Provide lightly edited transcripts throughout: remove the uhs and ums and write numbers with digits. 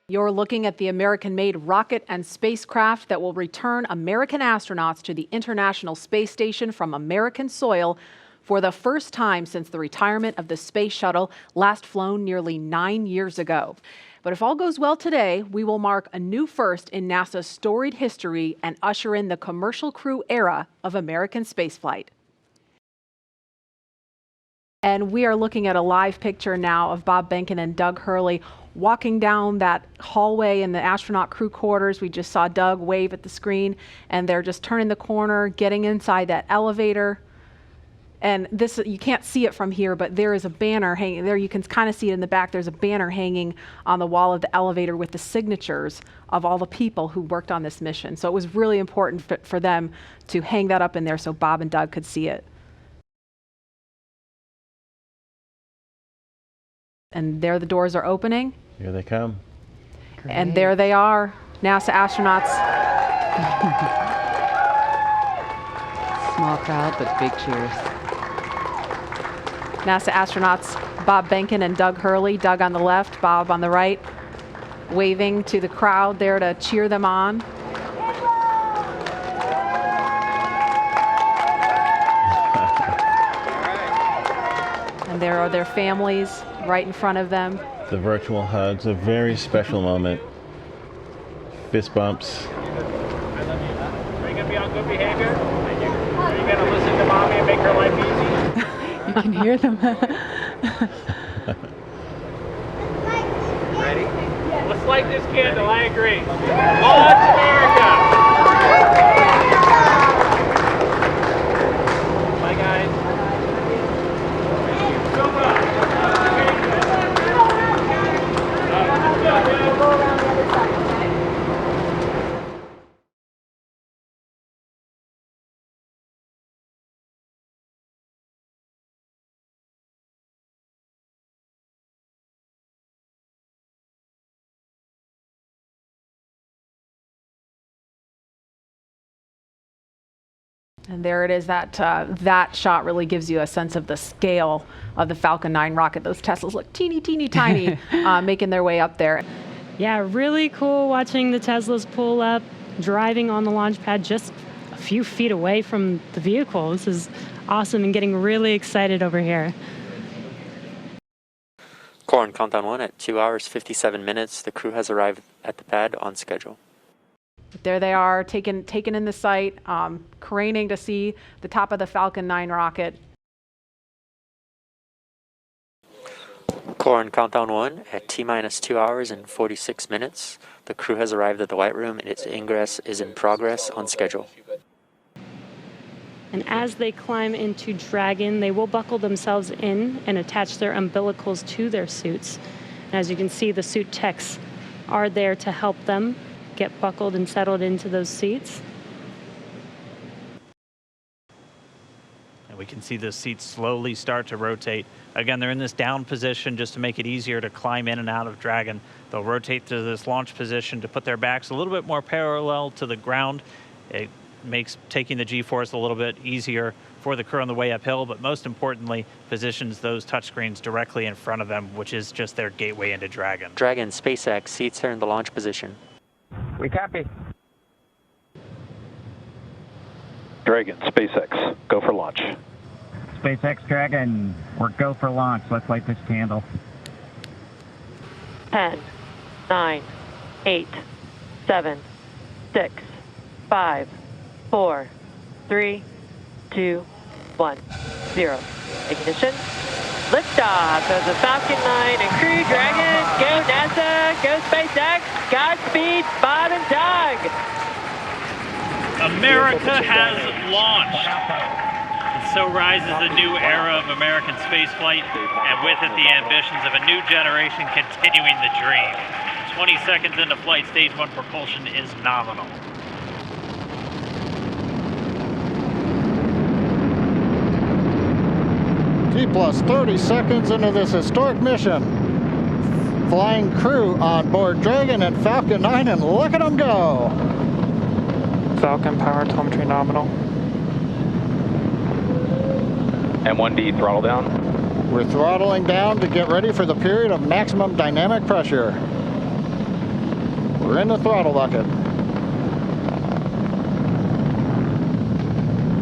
You're looking at the American-made rocket and spacecraft that will return American astronauts to the International Space Station from American soil for the first time since the retirement of the space shuttle, last flown nearly 9 years ago. But if all goes well today, we will mark a new first in NASA's storied history and usher in the commercial crew era of American spaceflight. And we are looking at a live picture now of Bob Behnken and Doug Hurley walking down that hallway in the astronaut crew quarters. We just saw Doug wave at the screen, and they're just turning the corner, getting inside that elevator. And this, you can't see it from here, but there is a banner hanging there. You can kind of see it in the back. There's a banner hanging on the wall of the elevator with the signatures of all the people who worked on this mission. So it was really important for them to hang that up in there so Bob and Doug could see it. And there the doors are opening. Here they come. Great. And there they are, NASA astronauts. Small crowd, but big cheers. NASA astronauts Bob Behnken and Doug Hurley, Doug on the left, Bob on the right, waving to the crowd there to cheer them on. And there are their families right in front of them. The virtual hugs, a very special moment. Fist bumps. Are you going to be on good behavior? Are you going to listen to mommy and make her life easy? You can hear them. Ready? Let's light this candle, I agree. Launch America! Bye guys. And there it is. That shot really gives you a sense of the scale of the Falcon 9 rocket. Those Teslas look teeny, teeny, tiny, making their way up there. Yeah, really cool watching the Teslas pull up, driving on the launch pad just a few feet away from the vehicle. This is awesome and getting really excited over here. Core on countdown 1 at 2 hours, 57 minutes. The crew has arrived at the pad on schedule. There they are, taken in the sight, craning to see the top of the Falcon 9 rocket. Core on countdown 1 at T-minus 2 hours and 46 minutes. The crew has arrived at the White Room and its ingress is in progress on schedule. And as they climb into Dragon, they will buckle themselves in and attach their umbilicals to their suits. And as you can see, the suit techs are there to help them get buckled and settled into those seats. And we can see the seats slowly start to rotate. Again, they're in this down position just to make it easier to climb in and out of Dragon. They'll rotate to this launch position to put their backs a little bit more parallel to the ground. It makes taking the G-force a little bit easier for the crew on the way uphill, but most importantly, positions those touchscreens directly in front of them, which is just their gateway into Dragon. Dragon SpaceX seats are in the launch position. We copy. Dragon, SpaceX, go for launch. SpaceX Dragon, we're go for launch. Let's light this candle. 10, 9, 8, 7, 6, 5, 4, 3, 2, 1, 0. Ignition. Liftoff of the Falcon 9 and Crew Dragon. Go NASA, go SpaceX, Godspeed, Bob and Doug. America has launched. And so rises a new era of American spaceflight, and with it the ambitions of a new generation continuing the dream. 20 seconds into flight, stage 1 propulsion is nominal. T plus 30 seconds into this historic mission. Flying crew on board Dragon and Falcon 9, and look at them go. Falcon, power telemetry nominal. M1D, throttle down. We're throttling down to get ready for the period of maximum dynamic pressure. We're in the throttle bucket.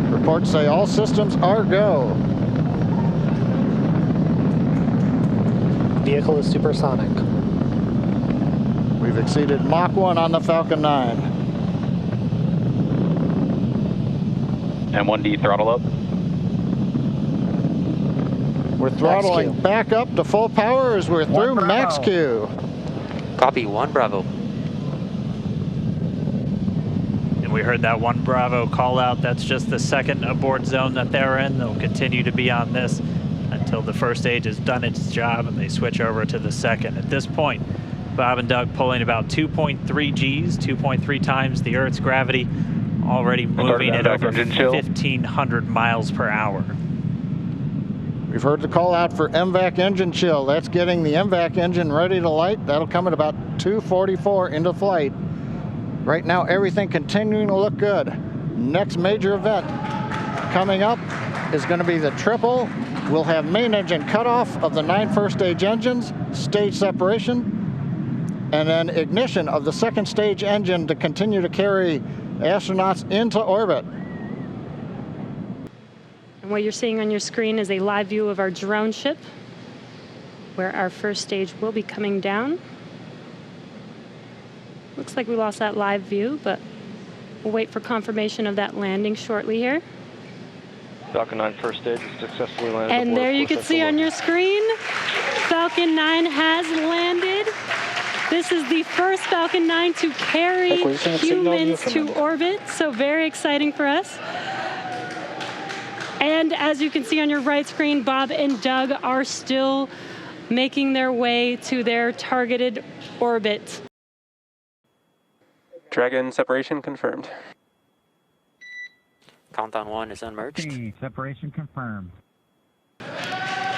Reports say all systems are go. Vehicle is supersonic. We've exceeded Mach 1 on the Falcon 9. M1D, throttle up. We're throttling back up to full power as we're through max Q. Copy, 1 Bravo. And we heard that 1 Bravo call out. That's just the second abort zone that they're in. They'll continue to be on this until the first stage has done its job and they switch over to the second. At this point, Bob and Doug pulling about 2.3 Gs, 2.3 times the Earth's gravity, already moving at over 1,500 miles per hour. We've heard the call out for MVAC engine chill. That's getting the MVAC engine ready to light. That'll come at about 2:44 into flight. Right now, everything continuing to look good. Next major event coming up is going to be the triple. We'll have main engine cutoff of the 9 first stage engines, stage separation, and then ignition of the second stage engine to continue to carry astronauts into orbit. And what you're seeing on your screen is a live view of our drone ship, where our first stage will be coming down. Looks like we lost that live view, but we'll wait for confirmation of that landing shortly here. Falcon 9 first stage successfully landed. And there you can see on your screen, Falcon 9 has landed. This is the first Falcon 9 to carry humans to orbit, so very exciting for us. And as you can see on your right screen, Bob and Doug are still making their way to their targeted orbit. Dragon separation confirmed. Countdown 1 is unmerged. Separation confirmed.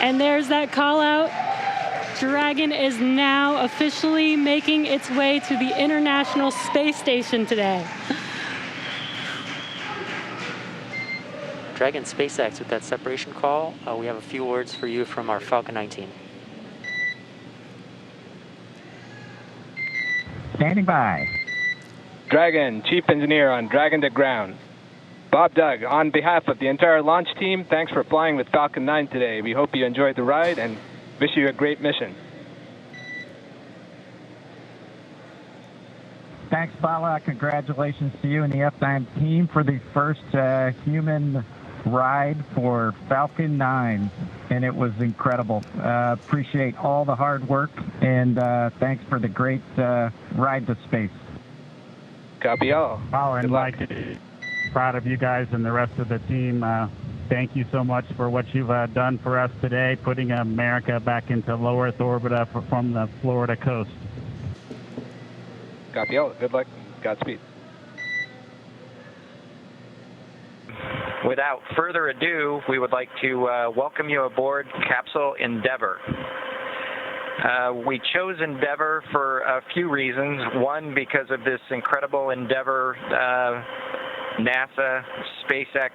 And there's that call out. Dragon is now officially making its way to the International Space Station today. Dragon SpaceX with that separation call. We have a few words for you from our Falcon 9 team. Standing by. Dragon, Chief Engineer on Dragon to Ground. Bob Doug, on behalf of the entire launch team, thanks for flying with Falcon 9 today. We hope you enjoyed the ride and wish you a great mission. Thanks, Bala. Congratulations to you and the F9 team for the first human ride for Falcon 9, and it was incredible. Appreciate all the hard work, and thanks for the great ride to space. Copy all. Oh, and Mike, proud of you guys and the rest of the team. Thank you so much for what you've done for us today, putting America back into low Earth orbit from the Florida coast. Copy all. Good luck. Godspeed. Without further ado, we would like to welcome you aboard Capsule Endeavour. We chose Endeavour for a few reasons. One, because of this incredible endeavor NASA, SpaceX,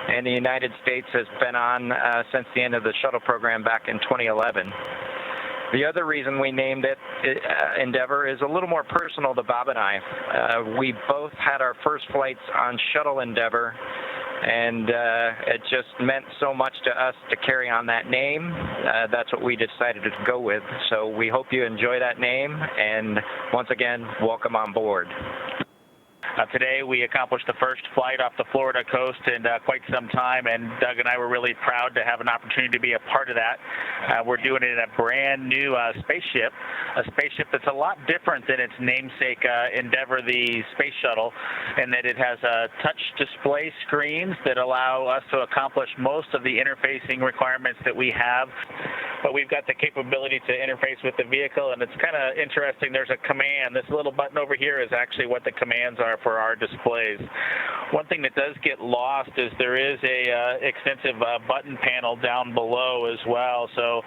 and the United States has been on since the end of the shuttle program back in 2011. The other reason we named it Endeavour is a little more personal to Bob and I. We both had our first flights on Shuttle Endeavour, and it just meant so much to us to carry on that name. That's what we decided to go with. So we hope you enjoy that name, and once again, welcome on board. Today we accomplished the first flight off the Florida coast in quite some time, and Doug and I were really proud to have an opportunity to be a part of that. We're doing it in a brand new spaceship, a spaceship that's a lot different than its namesake Endeavour, the space shuttle, in that it has touch display screens that allow us to accomplish most of the interfacing requirements that we have. But we've got the capability to interface with the vehicle, and it's kind of interesting. There's a command. This little button over here is actually what the commands are for our displays. One thing that does get lost is there is a extensive button panel down below as well. So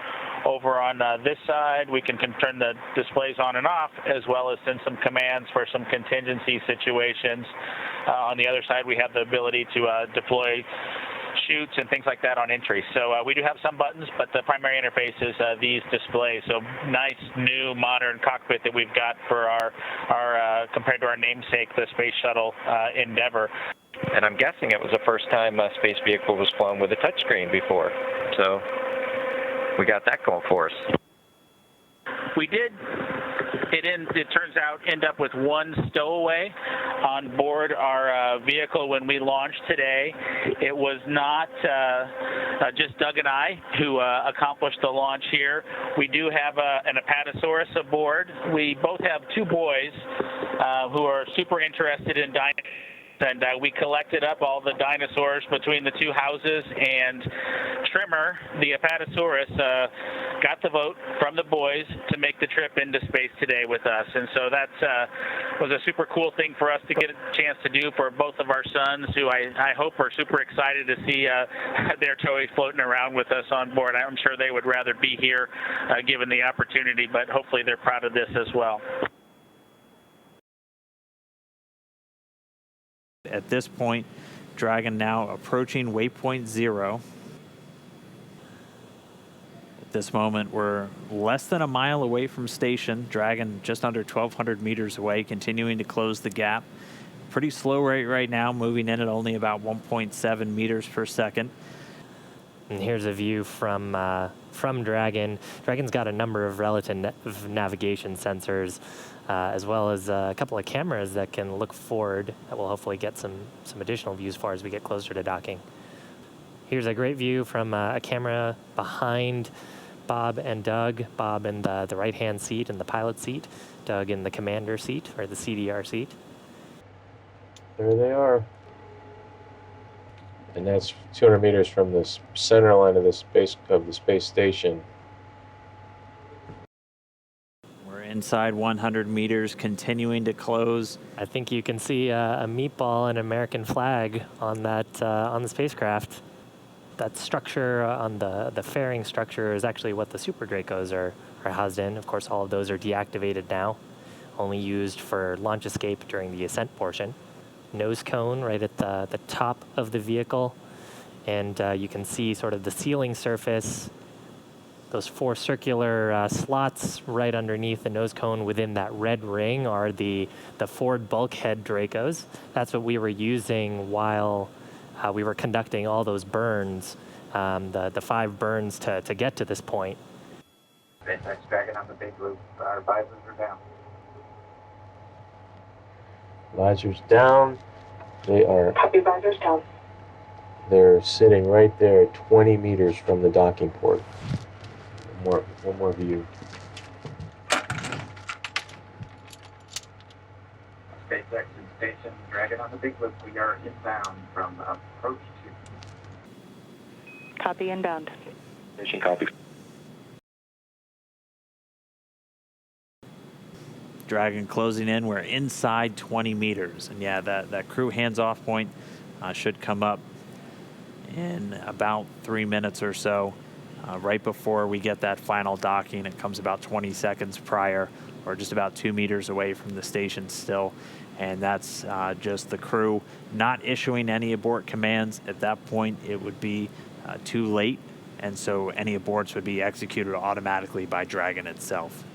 Over on this side, we can turn the displays on and off, as well as send some commands for some contingency situations. On the other side, we have the ability to deploy chutes and things like that on entry. So we do have some buttons, but the primary interface is these displays. So nice, new, modern cockpit that we've got for our compared to our namesake, the Space Shuttle Endeavour. And I'm guessing it was the first time a space vehicle was flown with a touchscreen before. So we got that going for us. We did. It turns out, end up with one stowaway on board our vehicle when we launched today. It was not just Doug and I who accomplished the launch here. We do have an Apatosaurus aboard. We both have two boys who are super interested in dinosaurs. And we collected up all the dinosaurs between the two houses, and Trimmer, the Apatosaurus, got the vote from the boys to make the trip into space today with us. And so that was a super cool thing for us to get a chance to do for both of our sons, who I hope are super excited to see their toys floating around with us on board. I'm sure they would rather be here given the opportunity, but hopefully they're proud of this as well. At this point, Dragon now approaching waypoint 0. At this moment, we're less than a mile away from station. Dragon just under 1,200 meters away, continuing to close the gap. Pretty slow rate right now, moving in at only about 1.7 meters per second. And here's a view from Dragon. Dragon's got a number of relative navigation sensors, as well as a couple of cameras that can look forward. That will hopefully get some additional views as far as we get closer to docking. Here's a great view from a camera behind Bob and Doug. Bob in the right-hand seat in the pilot seat. Doug in the commander seat, or the CDR seat. There they are. And that's 200 meters from the center line of the space station. We're inside 100 meters, continuing to close. I think you can see a meatball and American flag on that on the spacecraft. That structure on the fairing structure is actually what the Super Dracos are housed in. Of course, all of those are deactivated now, only used for launch escape during the ascent portion. Nose cone right at the top of the vehicle, and you can see sort of the ceiling surface. Those 4 circular slots right underneath the nose cone within that red ring are the forward bulkhead Dracos. That's what we were using while we were conducting all those burns, the 5 burns to get to this point. SpaceX Dragon on the big loop. Our visors are down. Visors down. They are. Copy, visors down. They're sitting right there, 20 meters from the docking port. One more view. SpaceX in station. Dragon on the big loop. We are inbound from approach 2. Copy, inbound. Station copy. Dragon closing in. We're inside 20 meters. And yeah, that crew hands-off point should come up in about 3 minutes or so. Right before we get that final docking, it comes about 20 seconds prior, or just about 2 meters away from the station still. And that's just the crew not issuing any abort commands. At that point, it would be too late. And so any aborts would be executed automatically by Dragon itself.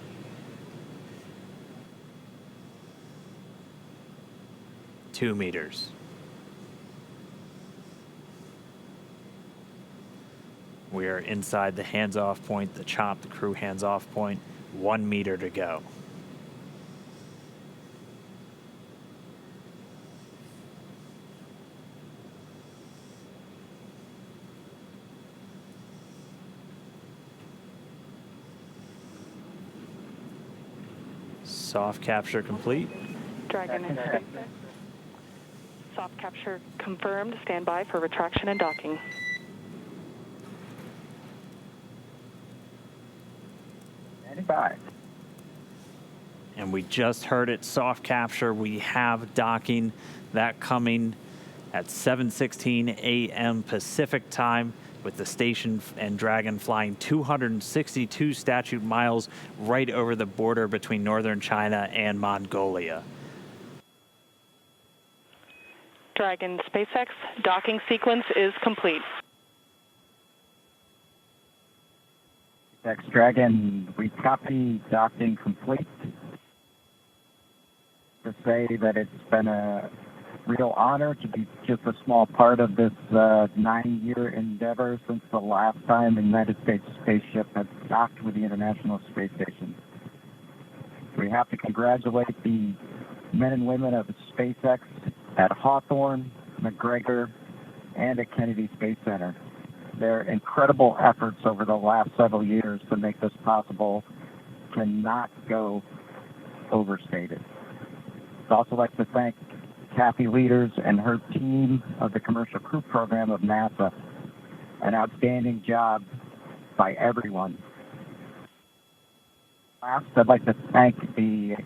Two meters. We are inside the hands-off point, the chop, the crew hands-off point. 1 meter to go. Soft capture complete. Dragon in space. Soft capture confirmed. Stand by for retraction and docking. And we just heard it, soft capture. We have docking, that coming at 7:16 a.m. Pacific time. with the station and Dragon flying 262 statute miles right over the border between northern China and Mongolia. Dragon SpaceX docking sequence is complete. SpaceX Dragon, we copy docking complete. To say that it's been a real honor to be just a small part of this 9-year endeavor since the last time the United States spaceship had docked with the International Space Station. We have to congratulate the men and women of SpaceX at Hawthorne, McGregor, and at Kennedy Space Center. Their incredible efforts over the last several years to make this possible cannot go overstated. I'd also like to thank Kathy Leaders and her team of the Commercial Crew Program of NASA. An outstanding job by everyone. Last, I'd like to thank the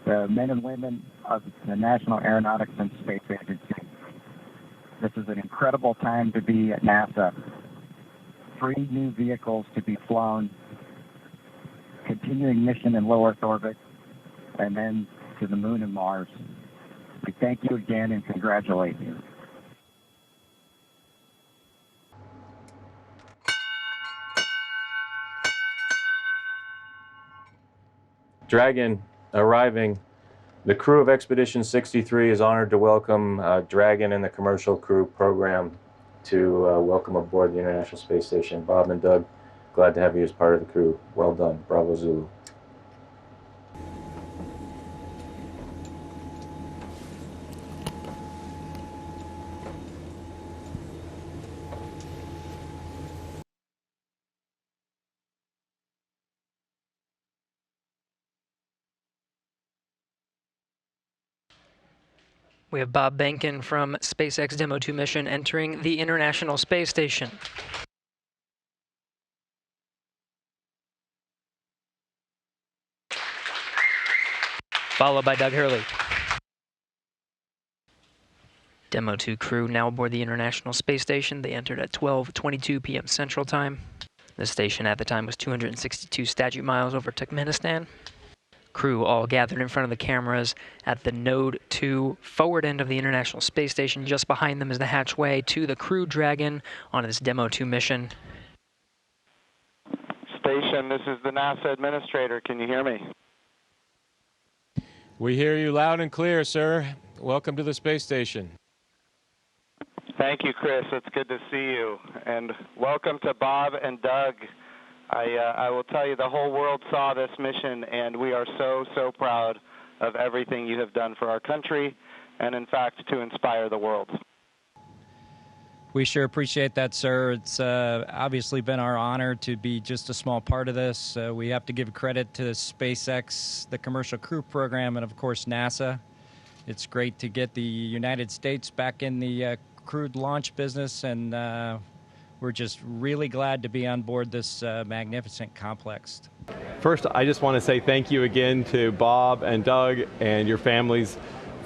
men and women of the National Aeronautics and Space Agency. This is an incredible time to be at NASA. 3 new vehicles to be flown, continuing mission in low Earth orbit, and then to the moon and Mars. We thank you again and congratulate you. Dragon arriving. The crew of Expedition 63 is honored to welcome Dragon and the Commercial Crew Program to welcome aboard the International Space Station. Bob and Doug, glad to have you as part of the crew. Well done. Bravo Zulu. We have Bob Behnken from SpaceX Demo 2 mission entering the International Space Station. Followed by Doug Hurley. Demo 2 crew now aboard the International Space Station. They entered at 12:22 p.m. Central Time. The station at the time was 262 statute miles over Turkmenistan. Crew all gathered in front of the cameras at the Node 2 forward end of the International Space Station. Just behind them is the hatchway to the Crew Dragon on this Demo 2 mission. Station, this is the NASA administrator. Can you hear me? We hear you loud and clear, sir. Welcome to the space station. Thank you, Chris. It's good to see you. And welcome to Bob and Doug. I will tell you, the whole world saw this mission, and we are so proud of everything you have done for our country, and in fact, to inspire the world. We sure appreciate that, sir. It's obviously been our honor to be just a small part of this. We have to give credit to SpaceX, the Commercial Crew Program, and of course NASA. It's great to get the United States back in the crewed launch business, and we're just really glad to be on board this magnificent complex. First, I just want to say thank you again to Bob and Doug and your families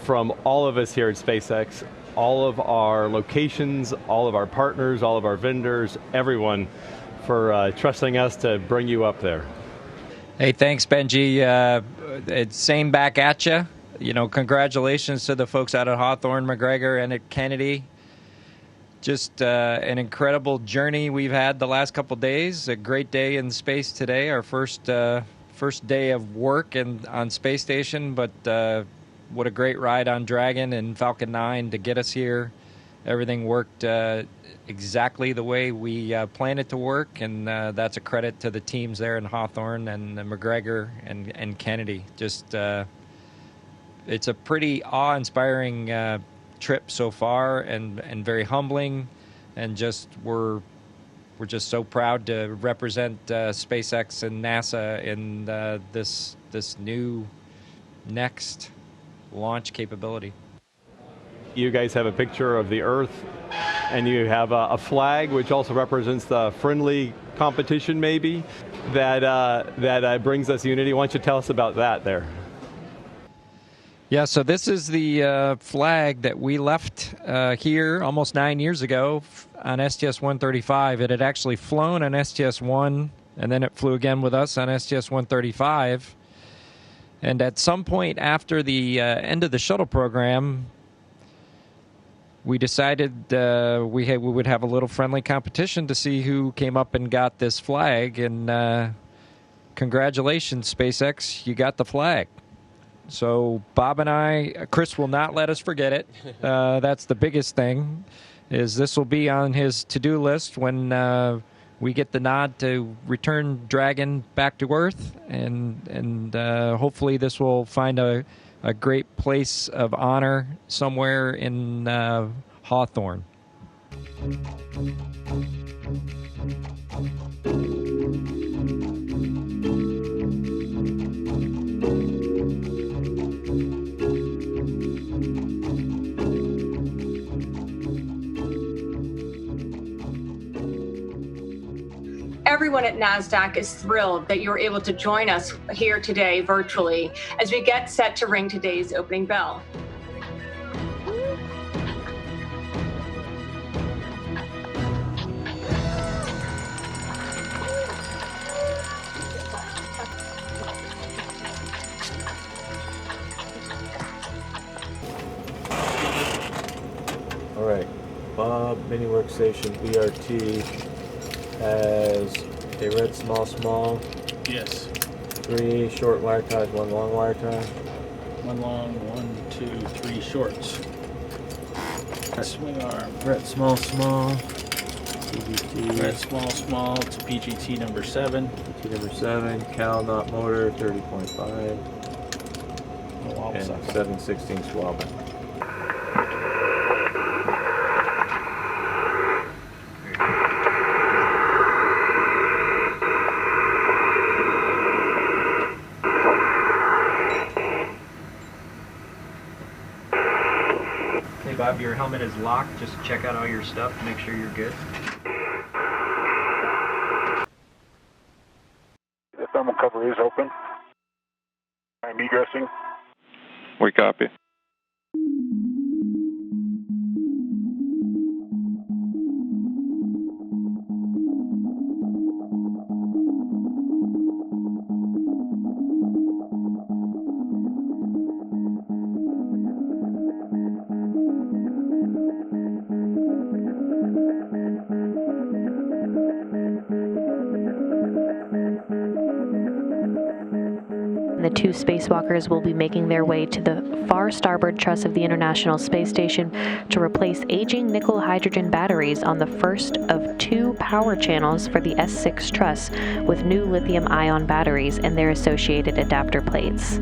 from all of us here at SpaceX, all of our locations, all of our partners, all of our vendors, everyone for trusting us to bring you up there. Hey, thanks, Benji. It's same back at you. You know, congratulations to the folks out at Hawthorne, McGregor, and at Kennedy. Just an incredible journey we've had the last couple days. A great day in space today, our first day of work on Space Station, but what a great ride on Dragon and Falcon 9 to get us here. Everything worked exactly the way we planned it to work, and that's a credit to the teams there in Hawthorne and McGregor and Kennedy. Just it's a pretty awe-inspiring trip so far, and very humbling, and just we're just so proud to represent SpaceX and NASA in this new next launch capability. You guys have a picture of the Earth, and you have a flag which also represents the friendly competition maybe that brings us unity. Why don't you tell us about that there? Yeah, so this is the flag that we left here almost 9 years ago on STS-135. It had actually flown on STS-1, and then it flew again with us on STS-135. And at some point after the end of the shuttle program, we decided we would have a little friendly competition to see who came up and got this flag. And congratulations, SpaceX, you got the flag. So Bob and I, Chris will not let us forget it. That's the biggest thing, is this will be on his to-do list when we get the nod to return Dragon back to Earth. And hopefully this will find a great place of honor somewhere in Hawthorne. Everyone at NASDAQ is thrilled that you're able to join us here today virtually as we get set to ring today's opening bell. All right, Bob Mini Workstation BRT has a red small. Yes. 3 short wire ties, 1 long wire tie. 1 long, 1, 2, 3 shorts. Swing arm. Red small. PGT. Red small to PGT number 7. PGT number 7. Cal knot motor 30.5. And 7/16 swabbing. Bob, your helmet is locked. Just check out all your stuff, make sure you're good. The thermal cover is open. I'm egressing. We copy. The 2 spacewalkers will be making their way to the far starboard truss of the International Space Station to replace aging nickel-hydrogen batteries on the first of 2 power channels for the S6 truss with new lithium-ion batteries and their associated adapter plates.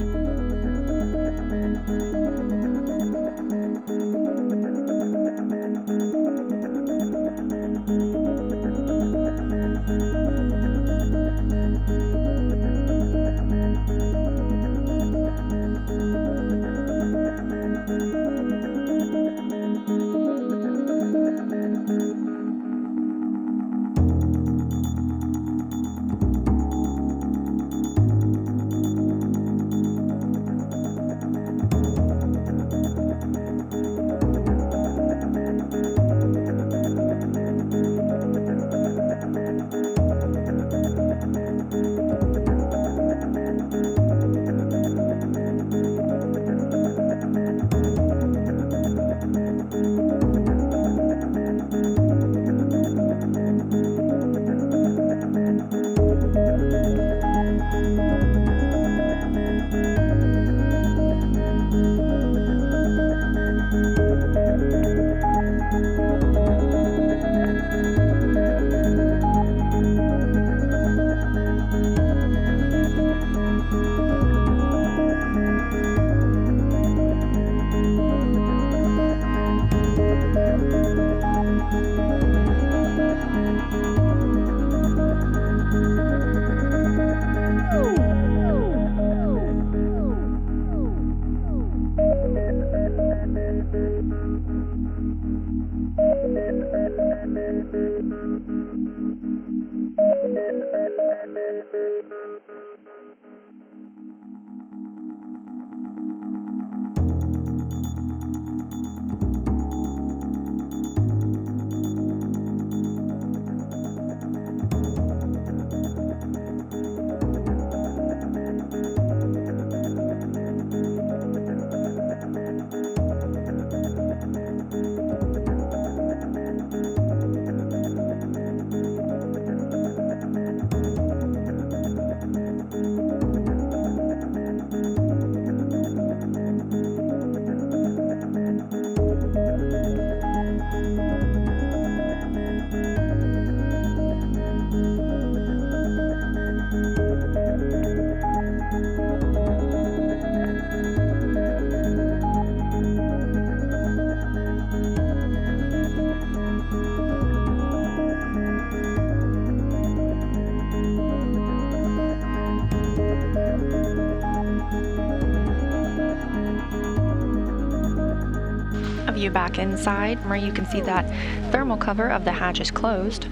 A view back inside where you can see that thermal cover of the hatch is closed.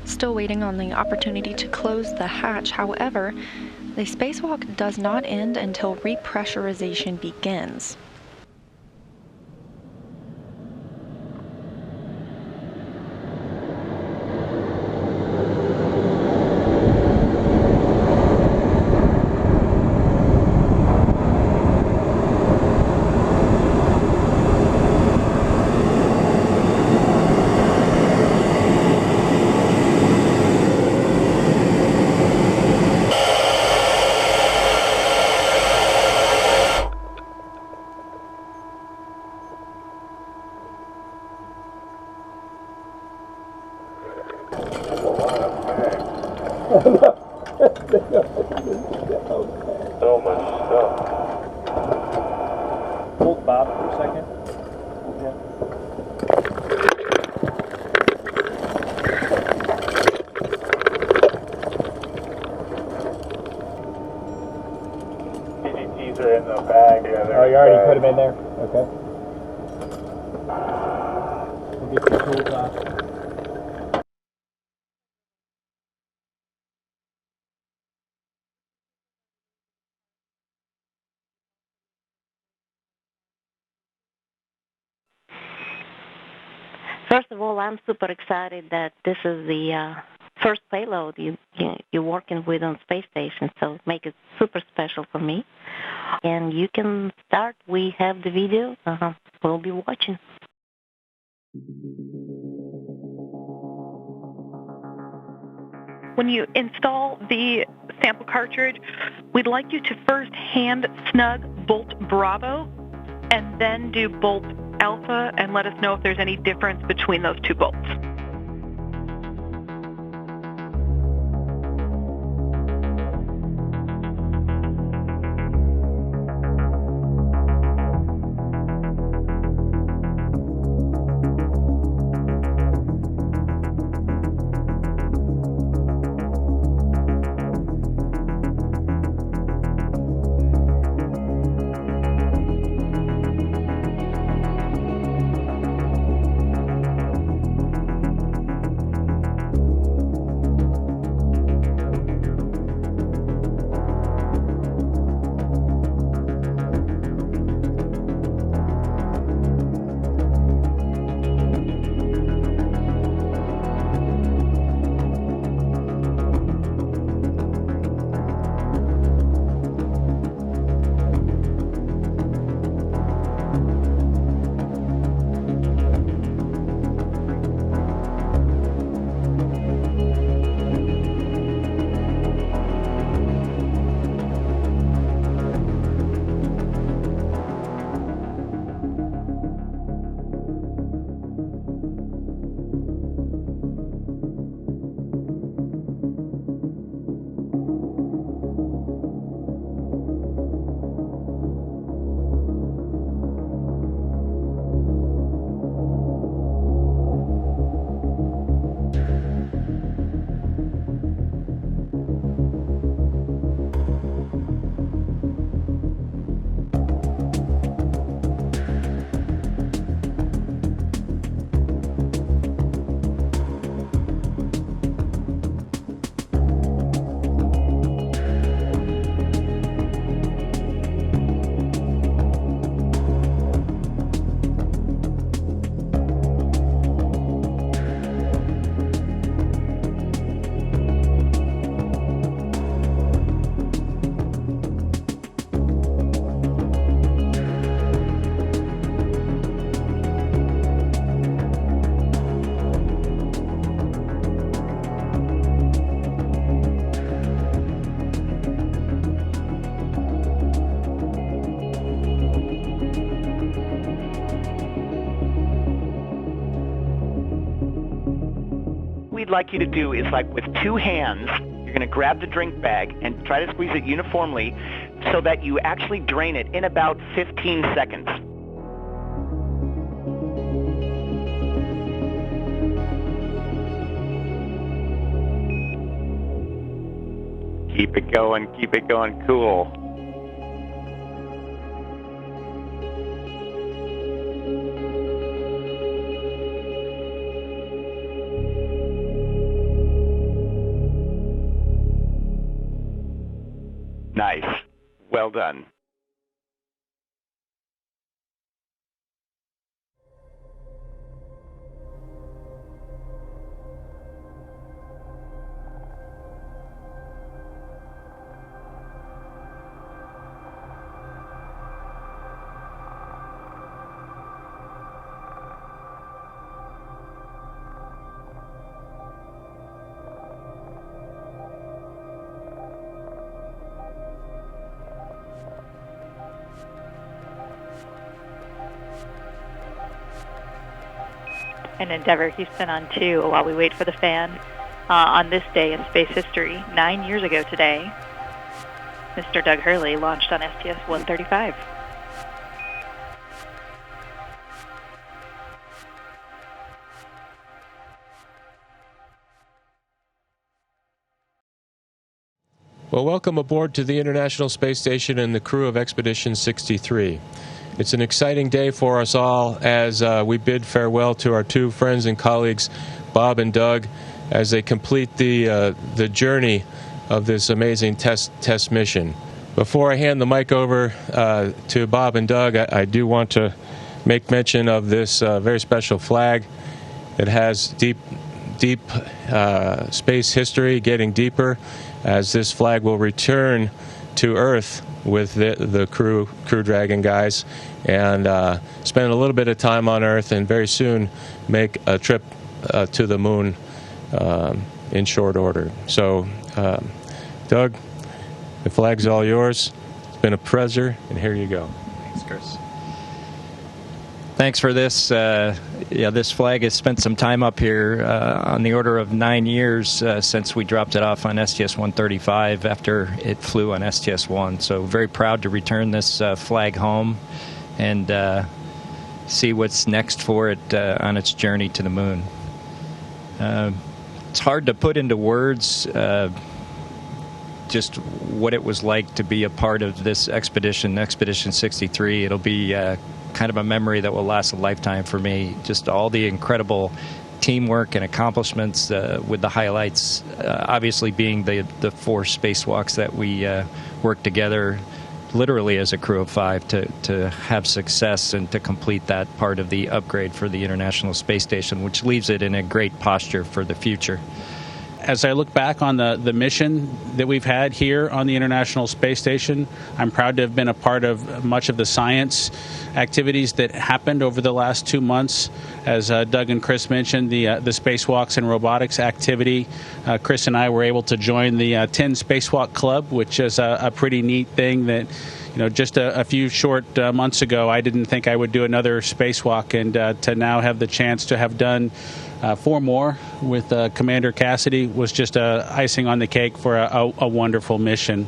Still waiting on the opportunity to close the hatch. However, the spacewalk does not end until repressurization begins. So much stuff. Hold Bob for a second. PGTs are in the bag. Yeah, Oh, you already put them in there? Okay. We'll get your tools off. First of all, I'm super excited that this is the first payload you're working with on space station, so make it super special for me. And you can start. We have the video. We'll be watching. When you install the sample cartridge, we'd like you to first hand snug bolt Bravo and then do bolt Alpha and let us know if there's any difference between those two bolts. we'd like you to do is, like, with two hands, you're going to grab the drink bag and try to squeeze it uniformly so that you actually drain it in about 15 seconds. Keep it going, cool. Nice. Well done. And Endeavour Houston on 2 while we wait for the fan. On this day in space history, 9 years ago today, Mr. Doug Hurley launched on STS-135. Well, welcome aboard to the International Space Station and the crew of Expedition 63. It's an exciting day for us all as we bid farewell to our two friends and colleagues, Bob and Doug, as they complete the journey of this amazing test mission. Before I hand the mic over to Bob and Doug, I do want to make mention of this very special flag. It has deep space history, getting deeper, as this flag will return to Earth with the Crew Dragon guys and spend a little bit of time on Earth and very soon make a trip to the moon in short order. So, Doug, the flag's all yours. It's been a pleasure, and here you go. Thanks, Chris. Thanks for this. This flag has spent some time up here, on the order of 9 years since we dropped it off on STS-135 after it flew on STS-1. So very proud to return this flag home and see what's next for it on its journey to the moon. It's hard to put into words just what it was like to be a part of this expedition, Expedition 63. It'll be kind of a memory that will last a lifetime for me. Just all the incredible teamwork and accomplishments with the Hightlights, obviously being the 4 spacewalks that we worked together literally as a crew of 5 to have success and to complete that part of the upgrade for the International Space Station, which leaves it in a great posture for the future. As I look back on the mission that we've had here on the International Space Station, I'm proud to have been a part of much of the science activities that happened over the last 2 months. As Doug and Chris mentioned, the spacewalks and robotics activity. Chris and I were able to join the 10 Spacewalk Club, which is a pretty neat thing that, just a few short months ago, I didn't think I would do another spacewalk, and to now have the chance to have done 4 more with Commander Cassidy was just icing on the cake for a wonderful mission.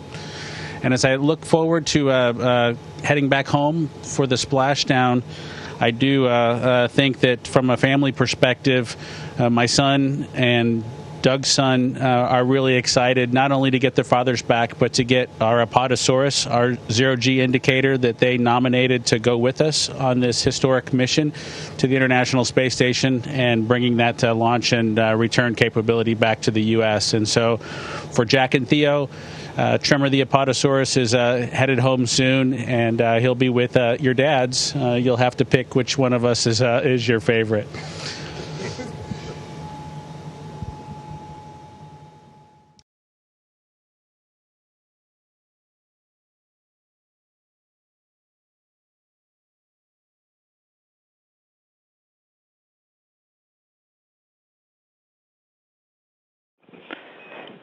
And as I look forward to heading back home for the splashdown, I do think that from a family perspective, my son and Doug's son are really excited not only to get their fathers back, but to get our Apatosaurus, our zero-G indicator that they nominated to go with us on this historic mission to the International Space Station, and bringing that to launch and return capability back to the U.S. And so for Jack and Theo, Tremor the Apatosaurus is headed home soon, and he'll be with your dads. You'll have to pick which one of us is your favorite.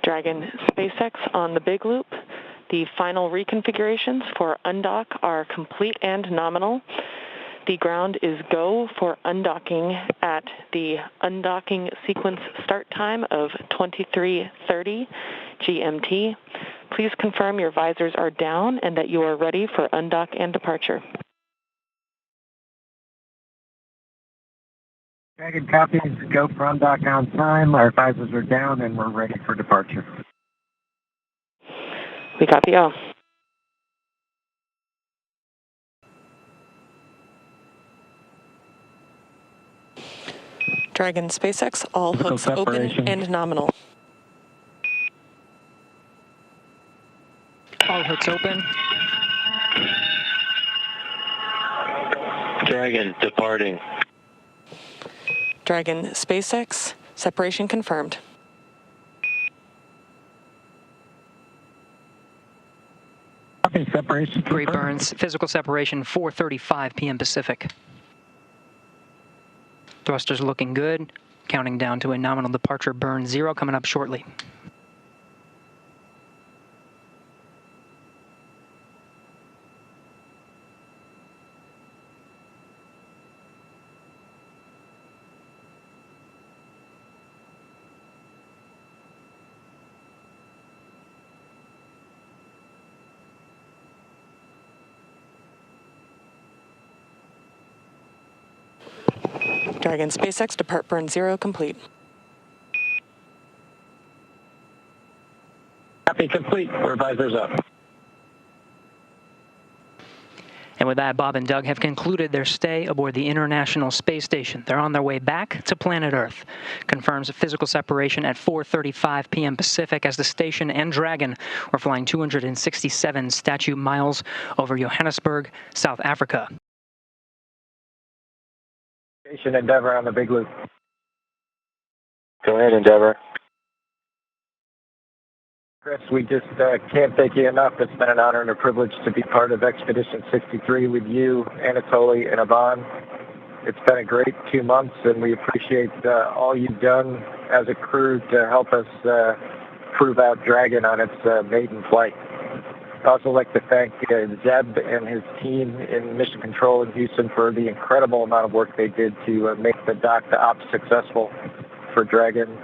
Dragon SpaceX on the big loop. The final reconfigurations for undock are complete and nominal. The ground is go for undocking at the undocking sequence start time of 23:30 GMT. Please confirm your visors are down and that you are ready for undock and departure. Dragon copies, go for undock on time. Our visors are down and we're ready for departure. We copy all. Dragon SpaceX, all hooks open and nominal. All hooks open. Dragon departing. Dragon SpaceX, separation confirmed. Separation. Great burns. Physical separation 4:35 p.m. Pacific. Thrusters looking good. Counting down to a nominal departure burn 0 coming up shortly. Dragon SpaceX, depart burn 0 complete. Copy complete. Revisors up. And with that, Bob and Doug have concluded their stay aboard the International Space Station. They're on their way back to planet Earth. Confirms a physical separation at 4:35 p.m. Pacific as the station and Dragon were flying 267 statute miles over Johannesburg, South Africa. Station Endeavour on the big loop. Go ahead, Endeavour. Chris, we just can't thank you enough. It's been an honor and a privilege to be part of Expedition 63 with you, Anatoly, and Ivan. It's been a great 2 months, and we appreciate all you've done as a crew to help us prove out Dragon on its maiden flight. I'd also like to thank Zeb and his team in Mission Control in Houston for the incredible amount of work they did to make the dock to ops successful for Dragon,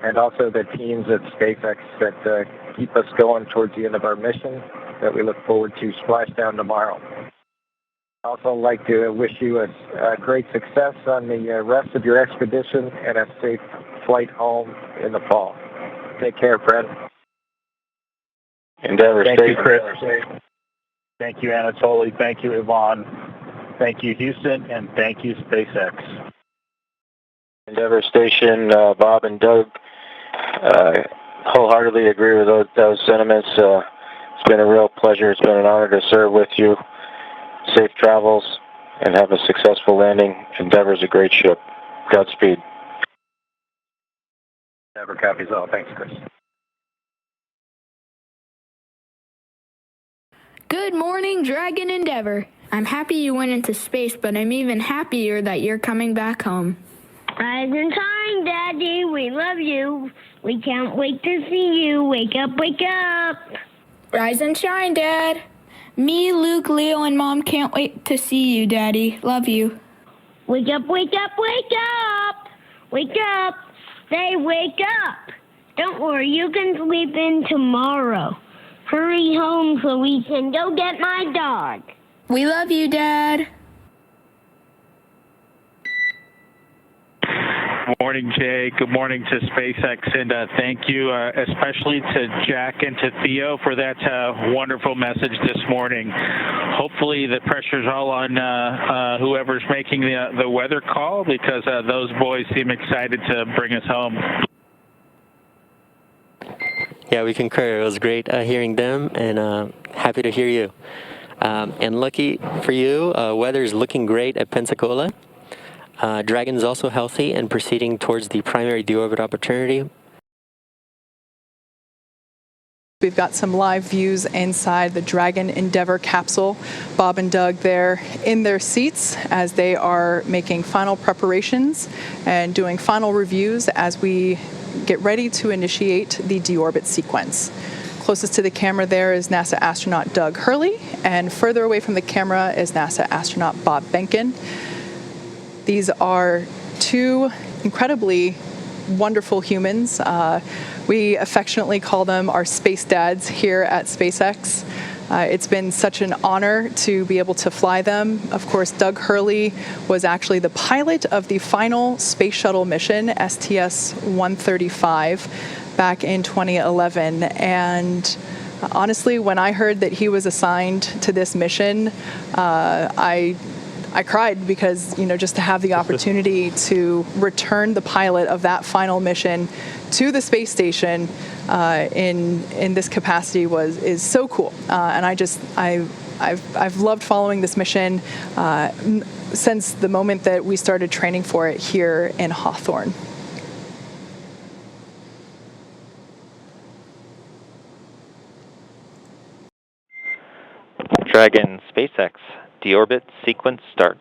and also the teams at SpaceX that keep us going towards the end of our mission that we look forward to Splashdown tomorrow. I'd also like to wish you a great success on the rest of your expedition and a safe flight home in the fall. Take care, friend. Endeavour, Thank stay you, Chris. Thank you, Anatoly. Thank you, Ivan. Thank you, Houston, and thank you, SpaceX. Endeavour Station, Bob and Doug, wholeheartedly agree with those sentiments. It's been a real pleasure. It's been an honor to serve with you. Safe travels and have a successful landing. Endeavour's a great ship. Godspeed. Endeavour copies all. Thanks, Chris. Good morning, Dragon Endeavour. I'm happy you went into space, but I'm even happier that you're coming back home. Rise and shine, Daddy. We love you. We can't wait to see you. Wake up, wake up. Rise and shine, Dad. Me, Luke, Leo, and Mom can't wait to see you, Daddy. Love you. Wake up, wake up, wake up. Wake up. Say wake up. Don't worry, you can sleep in tomorrow. Hurry home so we can go get my dog. We love you, Dad. Good morning, Jay. Good morning to SpaceX, and thank you especially to Jack and to Theo for that wonderful message this morning. Hopefully the pressure's all on whoever's making the weather call, because those boys seem excited to bring us home. Yeah, we concur. It was great hearing them, and happy to hear you. And lucky for you, weather is looking great at Pensacola. Dragon is also healthy and proceeding towards the primary deorbit opportunity. We've got some live views inside the Dragon Endeavour capsule. Bob and Doug there in their seats as they are making final preparations and doing final reviews as we get ready to initiate the deorbit sequence. Closest to the camera there is NASA astronaut Doug Hurley, and further away from the camera is NASA astronaut Bob Behnken. These are two incredibly wonderful humans. We affectionately call them our space dads here at SpaceX. It's been such an honor to be able to fly them. Of course, Doug Hurley was actually the pilot of the final space shuttle mission, STS-135, back in 2011. And honestly, when I heard that he was assigned to this mission, I I cried because, just to have the opportunity to return the pilot of that final mission to the space station in this capacity is so cool. And I've loved following this mission since the moment that we started training for it here in Hawthorne. Dragon SpaceX, deorbit sequence start.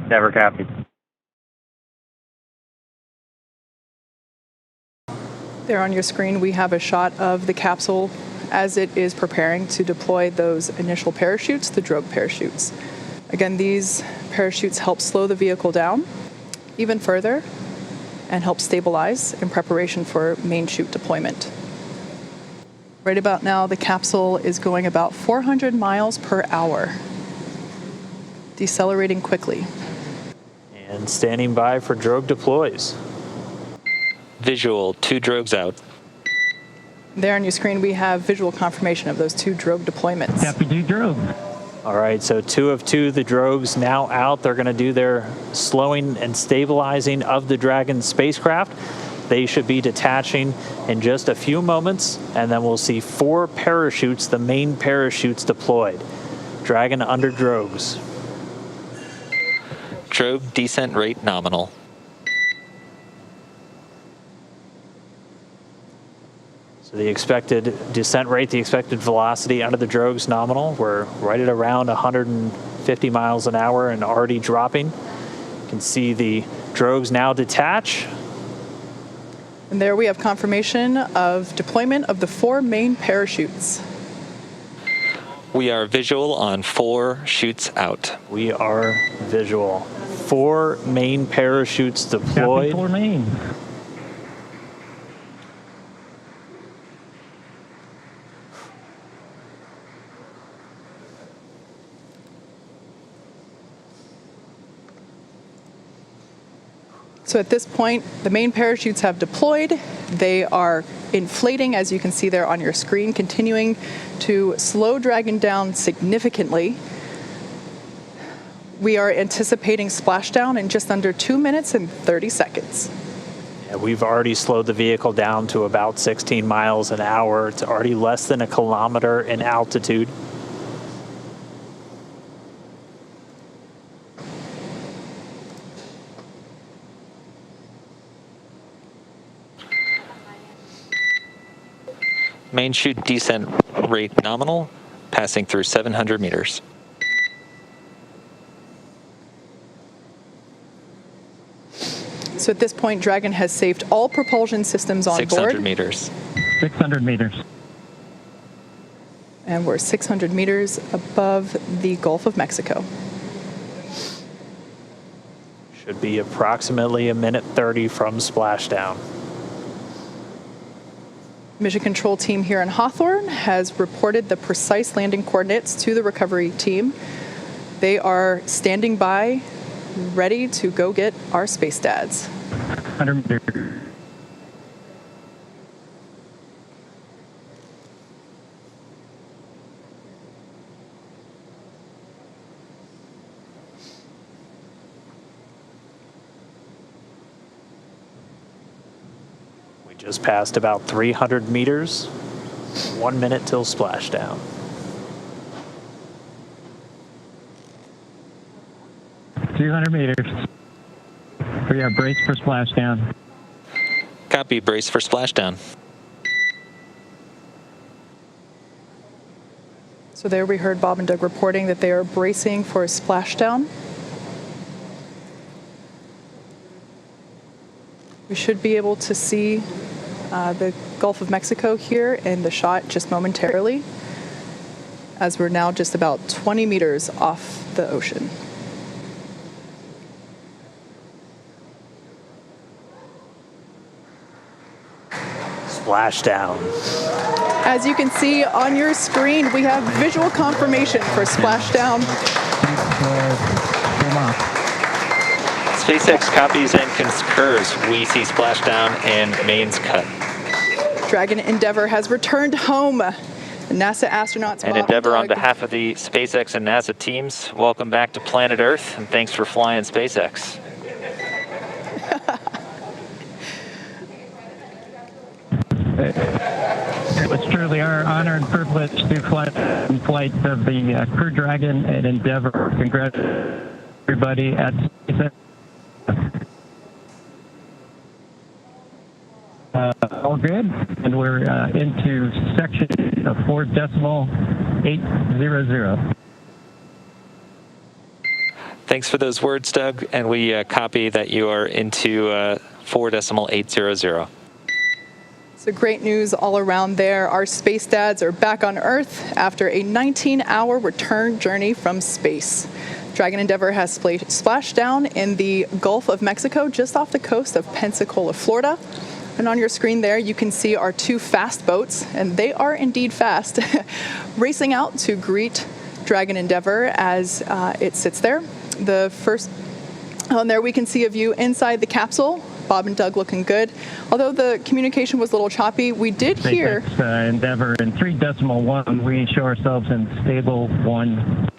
Never copied. There on your screen, we have a shot of the capsule as it is preparing to deploy those initial parachutes, the drogue parachutes. Again, these parachutes help slow the vehicle down even further and help stabilize in preparation for main chute deployment. Right about now, the capsule is going about 400 miles per hour, decelerating quickly. And standing by for drogue deploys. Visual, 2 drogues out. There on your screen, we have visual confirmation of those 2 drogue deployments. Copy 2 drogue. All right, so 2 of 2, the drogues now out. They're going to do their slowing and stabilizing of the Dragon spacecraft. They should be detaching in just a few moments, and then we'll see 4 parachutes, the main parachutes deployed. Dragon under drogues. Drogue descent rate nominal. So the expected descent rate, the expected velocity out of the drogues nominal. We're right at around 150 miles an hour and already dropping. You can see the drogues now detach. And there we have confirmation of deployment of the 4 main parachutes. We are visual on 4 chutes out. We are visual. 4 main parachutes deployed. Copy 4 main. So at this point, the main parachutes have deployed. They are inflating, as you can see there on your screen, continuing to slow Dragon down significantly. We are anticipating splashdown in just under 2 minutes and 30 seconds. Yeah, we've already slowed the vehicle down to about 16 miles an hour. It's already less than 1 kilometer in altitude. Main chute descent rate nominal, passing through 700 meters. So at this point, Dragon has saved all propulsion systems on 600 board. meters. 600 meters. And we're 600 meters above the Gulf of Mexico. Should be approximately 1:30 from splashdown. Mission control team here in Hawthorne has reported the precise landing coordinates to the recovery team. They are standing by, ready to go get our space dads. 100 meters. Just passed about 300 meters. 1 minute till splashdown. 200 meters. We are braced for splashdown. Copy, brace for splashdown. So there we heard Bob and Doug reporting that they are bracing for a splashdown. We should be able to see the Gulf of Mexico here in the shot just momentarily, as we're now just about 20 meters off the ocean. Splashdown. As you can see on your screen, we have visual confirmation for splashdown. SpaceX copies and concurs. We see splashdown and mains cut. Dragon Endeavour has returned home. NASA astronauts And Bob Endeavour, on Doug. behalf of the SpaceX and NASA teams, welcome back to planet Earth, and thanks for flying SpaceX. It was truly our honor and privilege to fly in flight of the Crew Dragon and Endeavour. Congrats, everybody at SpaceX. All good, and we're into section of 4.800. Thanks for those words, Doug, and we copy that you are into 4.800. So great news all around there. Our space dads are back on Earth after a 19-hour return journey from space. Dragon Endeavour has splashed down in the Gulf of Mexico, just off the coast of Pensacola, Florida. And on your screen there, you can see our two fast boats, and they are indeed fast, racing out to greet Dragon Endeavour as it sits there. The first on there, we can see a view inside the capsule. Bob and Doug looking good. Although the communication was a little choppy, we did hear... Endeavour in 3.1, we show ourselves in stable 1.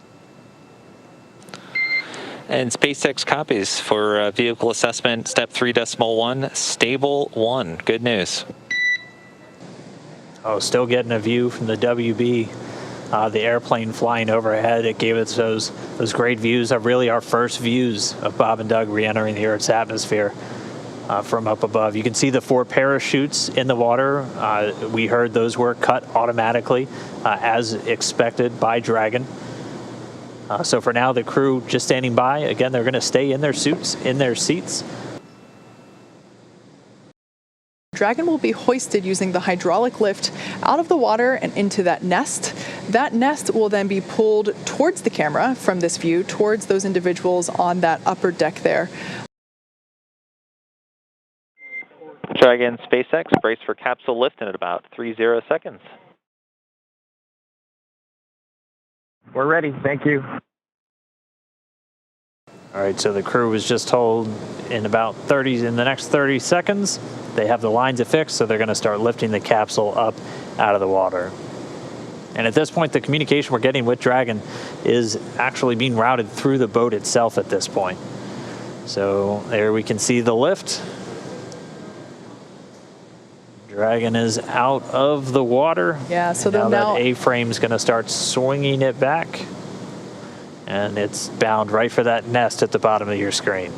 And SpaceX copies for vehicle assessment, step 3.1, stable 1. Good news. Oh, still getting a view from the WB. The airplane flying overhead, it gave us those great views of really our first views of Bob and Doug re-entering the Earth's atmosphere from up above. You can see the 4 parachutes in the water. We heard those were cut automatically as expected by Dragon. So for now, the crew just standing by. Again, they're going to stay in their suits, in their seats. Dragon will be hoisted using the hydraulic lift out of the water and into that nest. That nest will then be pulled towards the camera from this view, towards those individuals on that upper deck there. Dragon SpaceX, brace for capsule lift in about 30 seconds. We're ready. Thank you. All right, so the crew was just told in the next 30 seconds, they have the lines affixed, so they're going to start lifting the capsule up out of the water. And at this point, the communication we're getting with Dragon is actually being routed through the boat itself at this point. So there we can see the lift. Dragon is out of the water. Yeah, so now now that A-frame is going to start swinging it back. And it's bound right for that nest at the bottom of your screen.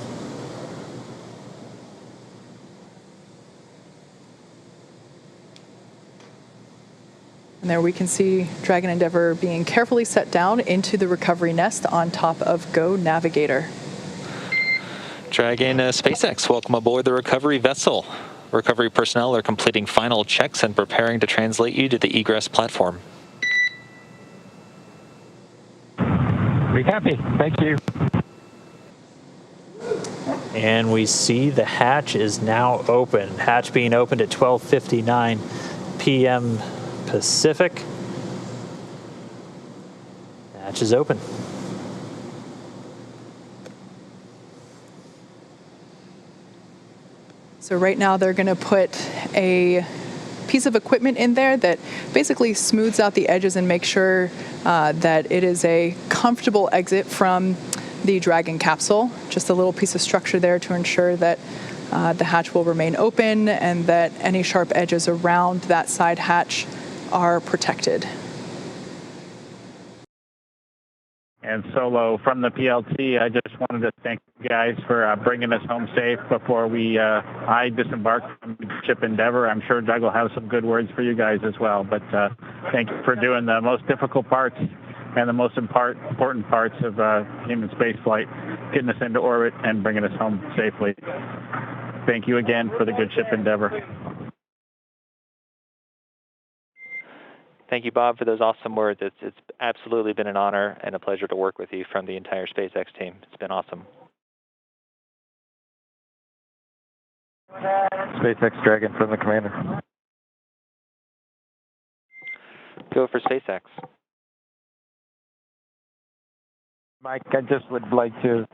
And there we can see Dragon Endeavour being carefully set down into the recovery nest on top of Go Navigator. Dragon SpaceX, welcome aboard the recovery vessel. Recovery personnel are completing final checks and preparing to translate you to the egress platform. We copy. Thank you. And we see the hatch is now open. Hatch being opened at 12:59 p.m. Pacific. Hatch is open. So right now they're going to put a piece of equipment in there that basically smooths out the edges and makes sure that it is a comfortable exit from the Dragon capsule. Just a little piece of structure there to ensure that the hatch will remain open and that any sharp edges around that side hatch are protected. And Solo from the PLT, I just wanted to thank you guys for bringing us home safe before I disembarked from ship Endeavour. I'm sure Doug will have some good words for you guys as well. But thank you for doing the most difficult parts and the most important parts of human spaceflight, getting us into orbit and bringing us home safely. Thank you again for the good ship Endeavour. Thank you, Bob, for those awesome words. It's absolutely been an honor and a pleasure to work with you from the entire SpaceX team. It's been awesome. SpaceX Dragon from the commander. Go for SpaceX. Mike, I just would like to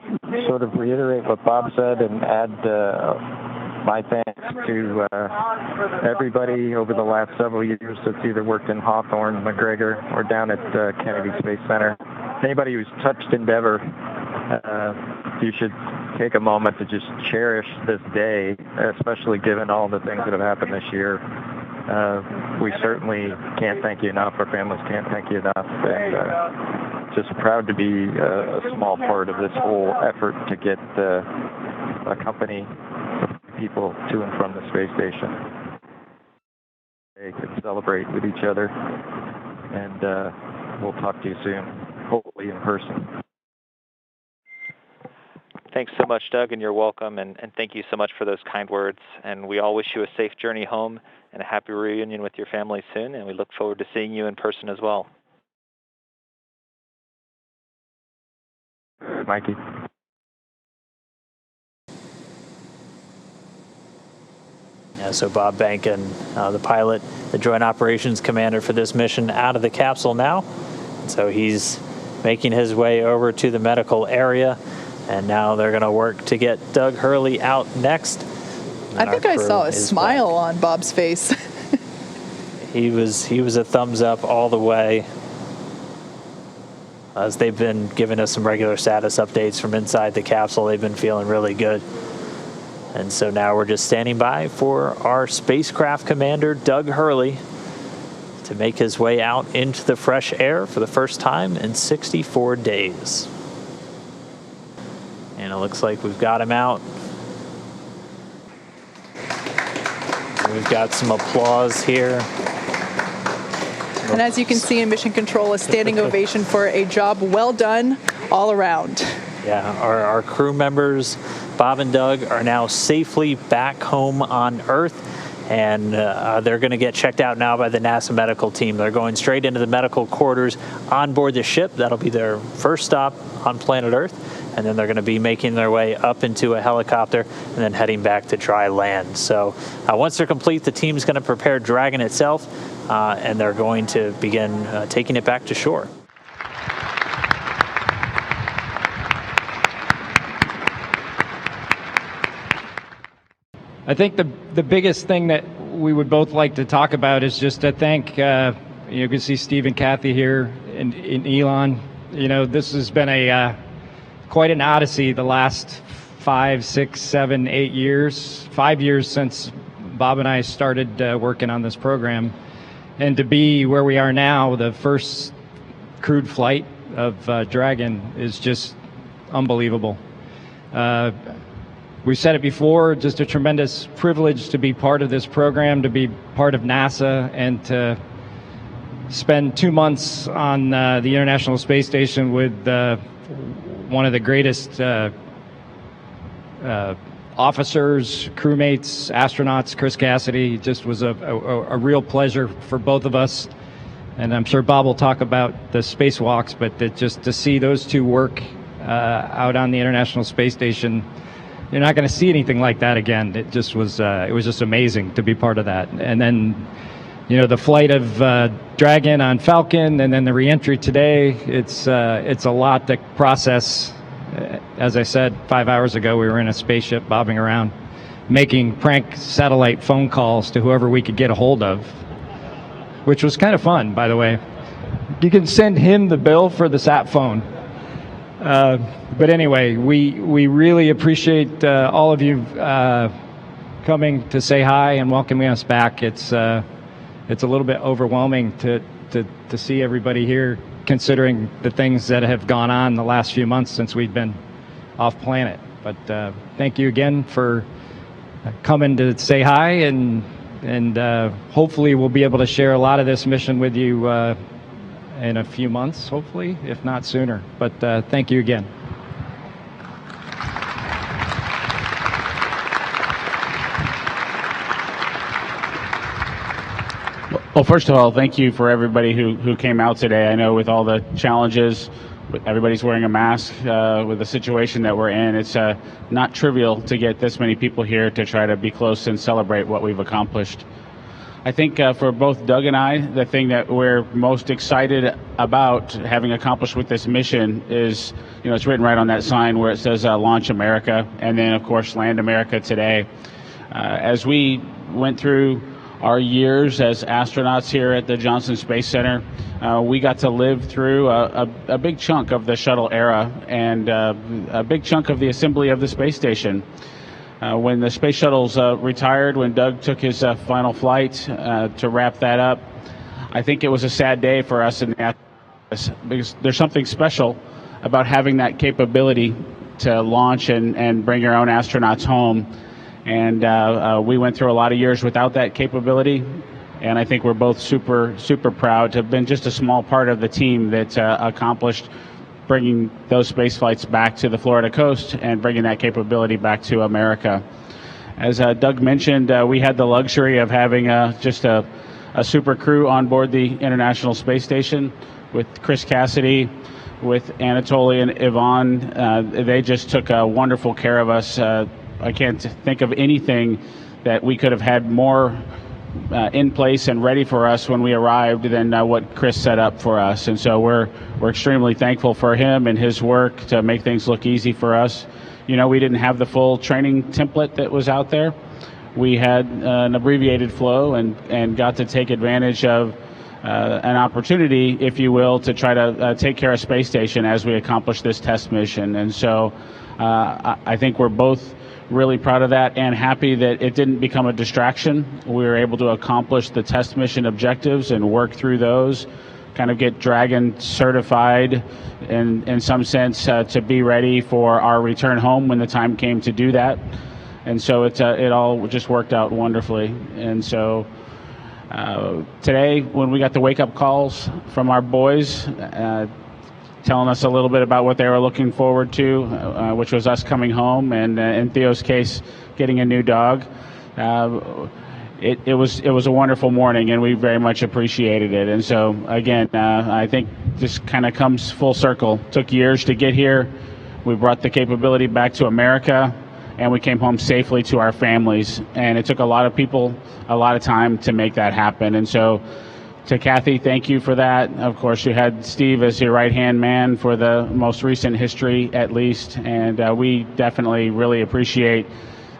sort of reiterate what Bob said and add my thanks to everybody over the last several years that's either worked in Hawthorne, McGregor, or down at Kennedy Space Center. Anybody who's touched Endeavour, you should take a moment to just cherish this day, especially given all the things that have happened this year. We certainly can't thank you enough. Our families can't thank you enough. And just proud to be a small part of this whole effort to get a company of people to and from the space station. They can celebrate with each other, and we'll talk to you soon, hopefully in person. Thanks so much, Doug, and you're welcome, and thank you so much for those kind words. And we all wish you a safe journey home and a happy reunion with your family soon, and we look forward to seeing you in person as well. Mikey. Yeah, so Bob Behnken, the pilot, the Joint Operations Commander for this mission, out of the capsule now. So he's making his way over to the medical area. And now they're going to work to get Doug Hurley out next. I think I saw a smile on Bob's face. He was a thumbs up all the way. As they've been giving us some regular status updates from inside the capsule, they've been feeling really good. And so now we're just standing by for our spacecraft commander, Doug Hurley, to make his way out into the fresh air for the first time in 64 days. And it looks like we've got him out. We've got some applause here. And as you can see in Mission Control, a standing ovation for a job well done all around. Yeah, our crew members, Bob and Doug, are now safely back home on Earth. And they're going to get checked out now by the NASA medical team. They're going straight into the medical quarters on board the ship. That'll be their first stop on planet Earth. And then they're going to be making their way up into a helicopter and then heading back to dry land. So once they're complete, the team's going to prepare Dragon itself, and they're going to begin taking it back to shore. I think the biggest thing that we would both like to talk about is just to thank, you can see Steve and Kathy here and Elon. You know, this has been quite an odyssey the last 5, 6, 7, 8 years, 5 years since Bob and I started working on this program. And to be where we are now, the first crewed flight of Dragon, is just unbelievable. We've said it before, just a tremendous privilege to be part of this program, to be part of NASA, and to spend 2 months on the International Space Station with one of the greatest officers, crewmates, astronauts, Chris Cassidy. It just was a real pleasure for both of us. And I'm sure Bob will talk about the spacewalks, but just to see those two work out on the International Space Station, you're not going to see anything like that again. It just was it was just amazing to be part of that. And then, you know, the flight of Dragon on Falcon, and then the reentry today. It's a lot to process. As I said 5 hours ago, we were in a spaceship bobbing around, making prank satellite phone calls to whoever we could get a hold of, which was kind of fun, by the way. You can send him the bill for the sat phone. But anyway, we really appreciate all of you coming to say hi and welcoming us back. It's a little bit overwhelming to see everybody here, considering the things that have gone on the last few months since we've been off planet. But thank you again for coming to say hi, and hopefully we'll be able to share a lot of this mission with you in a few months, hopefully, if not sooner. But thank you again. Well, first of all, thank you for everybody who came out today. I know with all the challenges, everybody's wearing a mask with the situation that we're in. It's not trivial to get this many people here to try to be close and celebrate what we've accomplished. I think for both Doug and I, the thing that we're most excited about having accomplished with this mission is, you know, it's written right on that sign where it says Launch America, and then, of course, Land America today. As we went through our years as astronauts here at the Johnson Space Center, we got to live through a big chunk of the shuttle era and a big chunk of the assembly of the space station. When the space shuttles retired, when Doug took his final flight to wrap that up, I think it was a sad day for us in the because there's something special about having that capability to launch and bring your own astronauts home. And we went through a lot of years without that capability, and I think we're both super proud to have been just a small part of the team that accomplished bringing those space flights back to the Florida coast and bringing that capability back to America. As Doug mentioned, we had the luxury of having just a super crew on board the International Space Station with Chris Cassidy, with Anatoly and Yvonne. They just took wonderful care of us. I can't think of anything that we could have had more in place and ready for us when we arrived than what Chris set up for us. And so we're extremely thankful for him and his work to make things look easy for us. You know, we didn't have the full training template that was out there. We had an abbreviated flow and got to take advantage of an opportunity, if you will, to try to take care of Space Station as we accomplish this test mission. And so I think we're both really proud of that and happy that it didn't become a distraction. We were able to accomplish the test mission objectives and work through those, kind of get Dragon certified in some sense to be ready for our return home when the time came to do that. And so it all just worked out wonderfully. And so today, when we got the wake-up calls from our boys, telling us a little bit about what they were looking forward to, which was us coming home, and in Theo's case, getting a new dog. It was a wonderful morning, and we very much appreciated it. And so, again, I think this kind of comes full circle. Took years to get here. We brought the capability back to America, and we came home safely to our families. And it took a lot of people a lot of time to make that happen. And so, to Kathy, thank you for that. Of course, you had Steve as your right-hand man for the most recent history, at least, and we definitely really appreciate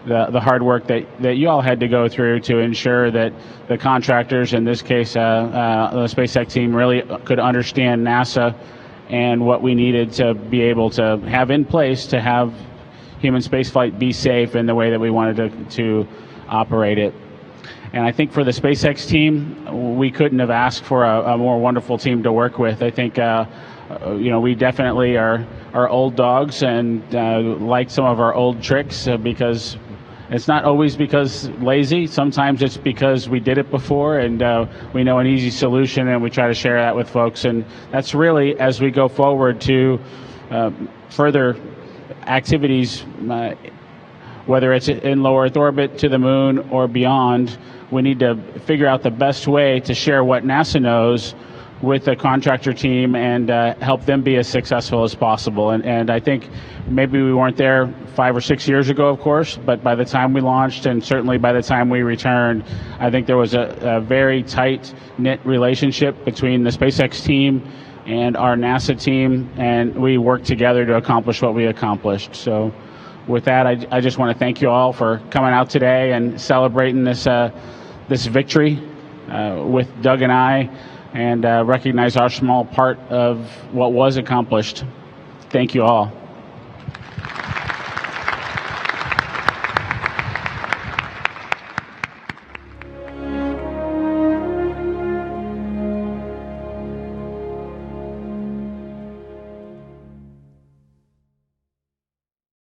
the hard work that you all had to go through to ensure that the contractors, in this case the SpaceX team, really could understand NASA and what we needed to be able to have in place to have human spaceflight be safe in the way that we wanted to operate it. And I think for the SpaceX team, we couldn't have asked for a more wonderful team to work with. I think, we definitely are old dogs and like some of our old tricks because it's not always because lazy. Sometimes it's because we did it before and we know an easy solution, and we try to share that with folks. And that's really, as we go forward to further activities, whether it's in low Earth orbit, to the moon, or beyond, we need to figure out the best way to share what NASA knows with the contractor team and help them be as successful as possible. And I think maybe we weren't there 5 or 6 years ago, of course, but by the time we launched and certainly by the time we returned, I think there was a very tight-knit relationship between the SpaceX team and our NASA team, and we worked together to accomplish what we accomplished. So with that, I just want to thank you all for coming out today and celebrating this victory with Doug and I, and recognize our small part of what was accomplished. Thank you all.